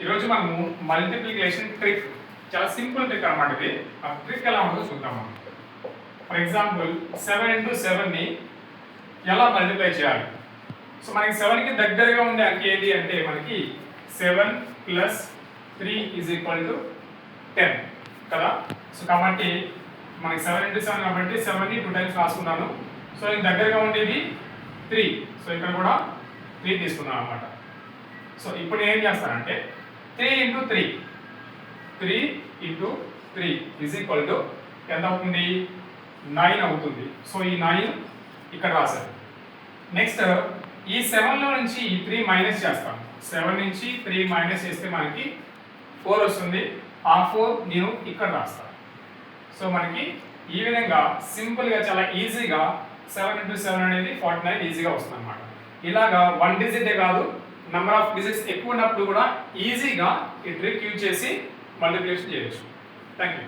ఈరోజు మనము multiplication trick, చాలా సింపుల్ ట్రిక్ అన్నమాట ఇది. ఆ ట్రిక్ ఎలా ఉంటుందో చూద్దాం మనం. ఫర్ ఎగ్జాంపుల్ 7 ఇంటూ 7ని ఎలా మల్టిప్లై చేయాలి. సో మనకి 7కి దగ్గరగా ఉండే అంకె ఏది అంటే మనకి 7 ప్లస్ 3 ఈజ్ ఈక్వల్ టు 10 కదా. సో కాబట్టి మనకి 7 ఇంటూ 7 కాబట్టి 7ని 2 టైమ్స్ రాసుకున్నాను. సో ఇది దగ్గరగా ఉండేది 3. సో ఇక్కడ కూడా 3 తీసుకున్నాను అనమాట. సో ఇప్పుడు ఏం చేస్తానంటే 3 ఇంటూ 3 ఈజ్ ఈక్వల్ టు ఎంత అవుతుంది, 9 అవుతుంది. సో ఈ 9 ఇక్కడ రాశాను. నెక్స్ట్ ఈ 7లో నుంచి ఈ 3 మైనస్ చేస్తాను. 7 నుంచి 3 మైనస్ చేస్తే మనకి 4 వస్తుంది. ఆ 4 నేను ఇక్కడ రాస్తాను. సో మనకి ఈ విధంగా సింపుల్గా చాలా ఈజీగా 7 ఇంటూ 7 అనేది 49 ఈజీగా వస్తుంది అనమాట. ఇలాగా 1 డిజిటే కాదు, నెంబర్ ఆఫ్ డిజిట్స్ ఎక్కువ ఉన్నప్పుడు కూడా ఈజీగా ఈ ట్రిక్ యూజ్ చేసి మల్టిప్లికేషన్ చేయొచ్చు. Thank you.